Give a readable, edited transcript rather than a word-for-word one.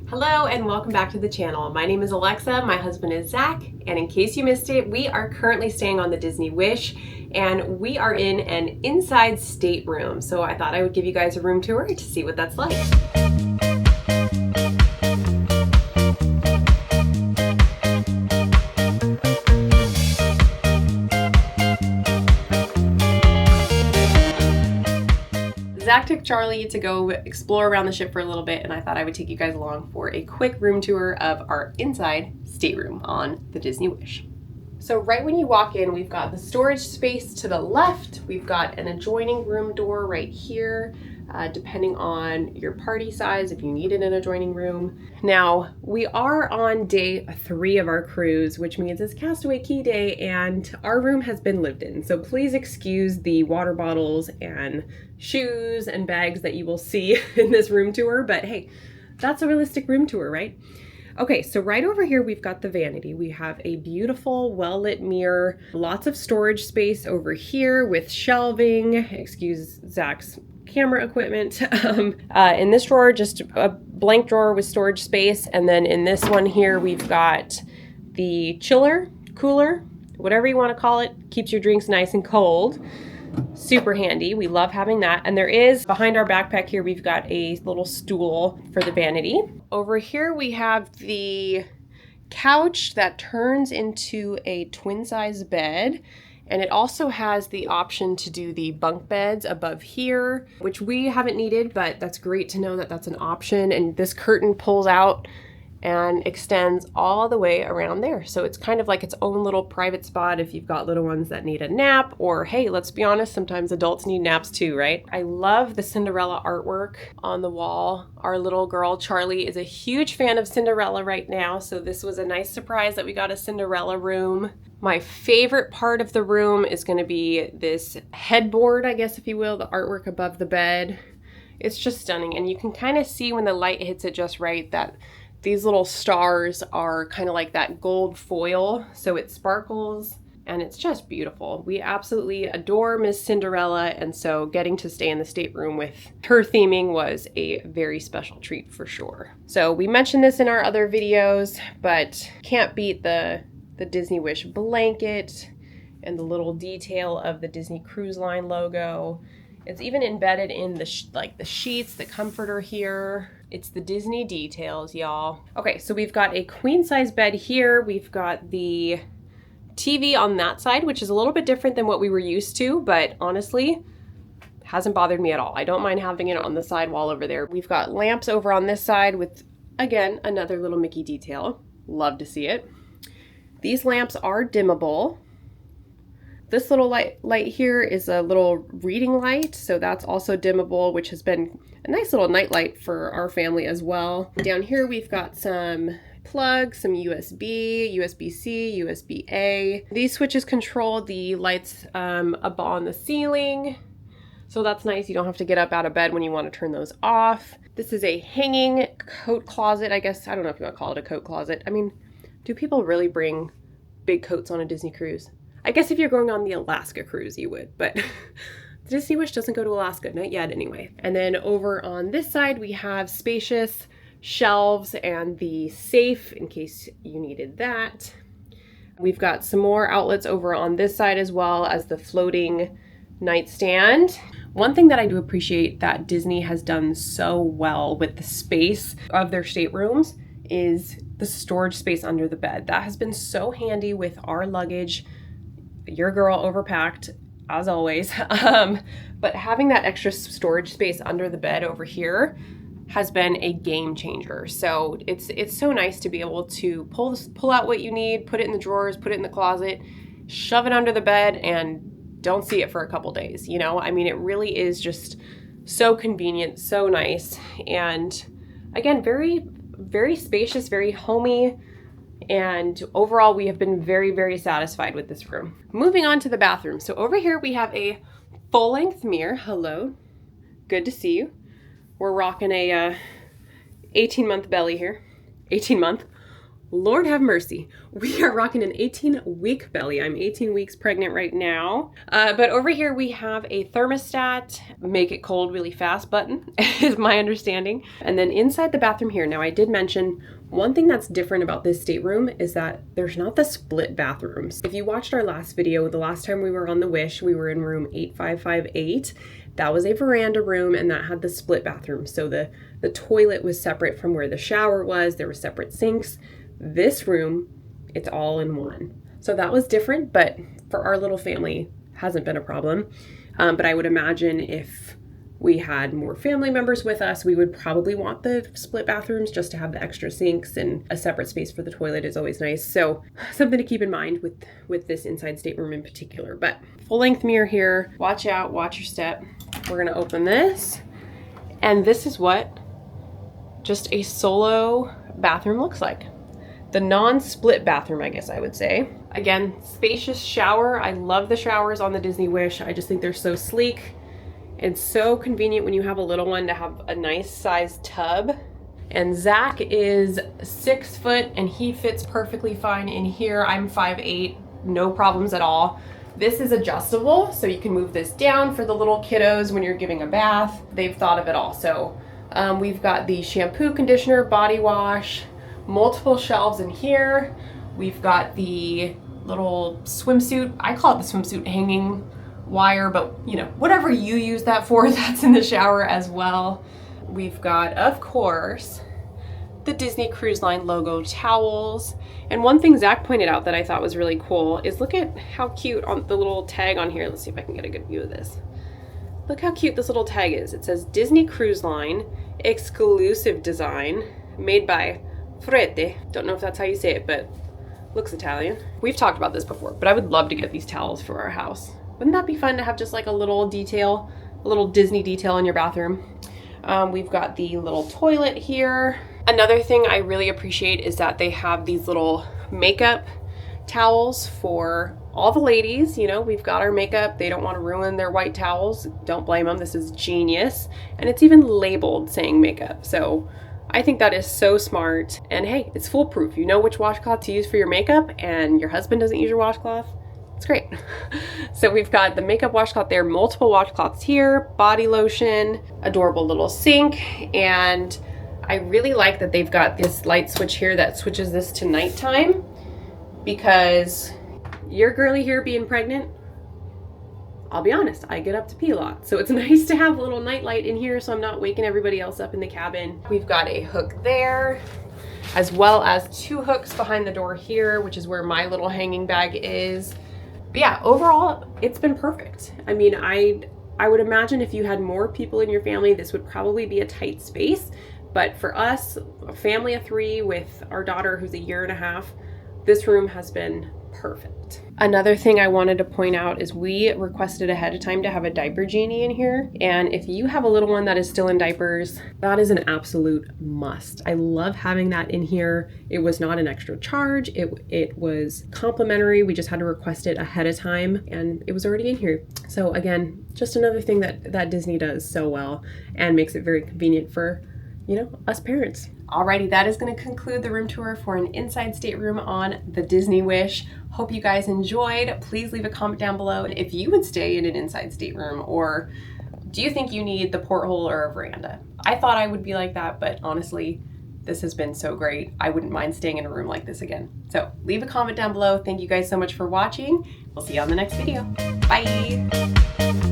Hello and welcome back to the channel. My name is Alexa, my husband is Zach, and in case you missed it, we are currently staying on the Disney Wish and we are in an inside stateroom. So I thought I would give you guys a room tour to see what that's like. Zach took Charlie to go explore around the ship for a little bit, and I thought I would take you guys along for a quick room tour of our inside stateroom on the Disney Wish. So right when you walk in, we've got the storage space to the left. We've got an adjoining room door right here, depending on your party size, if you needed an adjoining room. Now, we are on day 3 of our cruise, which means it's Castaway Key Day, and our room has been lived in. So please excuse the water bottles and shoes and bags that you will see in this room tour, but hey, that's a realistic room tour, right? Okay, so right over here, we've got the vanity. We have a beautiful, well-lit mirror, lots of storage space over here with shelving, excuse Zach's camera equipment. In this drawer, just a blank drawer with storage space. And then in this one here, we've got the chiller, cooler, whatever you want to call it, keeps your drinks nice and cold. Super handy. We love having that. And there is, behind our backpack here, we've got a little stool for the vanity. Over here we have the couch that turns into a twin size bed. And it also has the option to do the bunk beds above here, which we haven't needed, but that's great to know that that's an option. And this curtain pulls out and extends all the way around there. So it's kind of like its own little private spot if you've got little ones that need a nap, or hey, let's be honest, sometimes adults need naps too, right? I love the Cinderella artwork on the wall. Our little girl, Charlie, is a huge fan of Cinderella right now. So this was a nice surprise that we got a Cinderella room. My favorite part of the room is going to be this headboard, I guess, if you will, the artwork above the bed. It's just stunning. And you can kind of see when the light hits it just right that these little stars are kind of like that gold foil, so it sparkles and it's just beautiful. We absolutely adore Miss Cinderella, and so getting to stay in the stateroom with her theming was a very special treat for sure. So we mentioned this in our other videos, but can't beat the Disney Wish blanket and the little detail of the Disney Cruise Line logo. It's even embedded in the sheets, the comforter here. It's the Disney details, y'all. Okay, so we've got a queen size bed here. We've got the TV on that side, which is a little bit different than what we were used to, but honestly, hasn't bothered me at all. I don't mind having it on the side wall over there. We've got lamps over on this side with, again, another little Mickey detail. Love to see it. These lamps are dimmable. This little light here is a little reading light, so that's also dimmable, which has been a nice little night light for our family as well. Down here we've got some plugs, some USB, USB-C, USB-A. These switches control the lights up on the ceiling, so that's nice. You don't have to get up out of bed when you want to turn those off. This is a hanging coat closet, I guess. I don't know if you want to call it a coat closet. I mean, do people really bring big coats on a Disney cruise? I guess if you're going on the Alaska cruise, you would, but the Disney Wish doesn't go to Alaska, not yet anyway. And then over on this side, we have spacious shelves and the safe in case you needed that. We've got some more outlets over on this side as well as the floating nightstand. One thing that I do appreciate that Disney has done so well with the space of their staterooms is the storage space under the bed. That has been so handy with our luggage. Your girl overpacked, as always. But having that extra storage space under the bed over here has been a game changer. So it's so nice to be able to pull out what you need, put it in the drawers, put it in the closet, shove it under the bed, and don't see it for a couple days. You know, I mean, it really is just so convenient, so nice, and again, very, very spacious, very homey. And overall, we have been very, very satisfied with this room. Moving on to the bathroom. So over here, we have a full-length mirror. Hello, good to see you. We're rocking a 18-month belly here. 18-month. Lord have mercy. We are rocking an 18-week belly. I'm 18 weeks pregnant right now. But over here we have a thermostat, make it cold really fast button, is my understanding. And then inside the bathroom here, now I did mention one thing that's different about this stateroom is that there's not the split bathrooms. If you watched our last video, the last time we were on the Wish, we were in room 8558. That was a veranda room and that had the split bathroom. So the toilet was separate from where the shower was. There were separate sinks. This room, it's all in one. So that was different, but for our little family, hasn't been a problem. But I would imagine if we had more family members with us, we would probably want the split bathrooms just to have the extra sinks, and a separate space for the toilet is always nice. So something to keep in mind with this inside stateroom in particular. But full length mirror here. Watch out, watch your step. We're gonna open this. And this is what just a solo bathroom looks like. The non-split bathroom, I guess I would say. Again, spacious shower. I love the showers on the Disney Wish. I just think they're so sleek. It's so convenient when you have a little one to have a nice sized tub. And Zach is 6 foot and he fits perfectly fine in here. I'm 5'8", no problems at all. This is adjustable, so you can move this down for the little kiddos when you're giving a bath. They've thought of it all. So we've got the shampoo, conditioner, body wash, multiple shelves in here. We've got the little swimsuit. I call it the swimsuit hanging wire, but you know, whatever you use that for, that's in the shower as well. We've got, of course, the Disney Cruise Line logo towels. And one thing Zach pointed out that I thought was really cool is look at how cute on the little tag on here. Let's see if I can get a good view of this. Look how cute this little tag is. It says Disney Cruise Line exclusive design made by Frete. Don't know if that's how you say it, but looks Italian. We've talked about this before, but I would love to get these towels for our house. Wouldn't that be fun to have just like a little detail, a little Disney detail in your bathroom? We've got the little toilet here. Another thing I really appreciate is that they have these little makeup towels for all the ladies. You know, we've got our makeup. They don't want to ruin their white towels. Don't blame them. This is genius. And it's even labeled saying makeup. So I think that is so smart. And hey, it's foolproof. You know which washcloth to use for your makeup and your husband doesn't use your washcloth. It's great. So we've got the makeup washcloth there, multiple washcloths here, body lotion, adorable little sink. And I really like that they've got this light switch here that switches this to nighttime, because your girly here being pregnant, I'll be honest, I get up to pee a lot. So it's nice to have a little night light in here so I'm not waking everybody else up in the cabin. We've got a hook there, as well as 2 hooks behind the door here, which is where my little hanging bag is. But yeah, overall, it's been perfect. I mean, I would imagine if you had more people in your family, this would probably be a tight space. But for us, a family of 3 with our daughter who's 1.5 years, this room has been perfect. Another thing I wanted to point out is we requested ahead of time to have a diaper genie in here. And if you have a little one that is still in diapers, that is an absolute must. I love having that in here. It was not an extra charge. It was complimentary. We just had to request it ahead of time and it was already in here. So again, just another thing that Disney does so well and makes it very convenient for, you know, us parents. Alrighty, that is going to conclude the room tour for an inside stateroom on the Disney Wish. Hope you guys enjoyed. Please leave a comment down below if you would stay in an inside stateroom, or do you think you need the porthole or a veranda? I thought I would be like that, but honestly, this has been so great. I wouldn't mind staying in a room like this again. So leave a comment down below. Thank you guys so much for watching. We'll see you on the next video. Bye.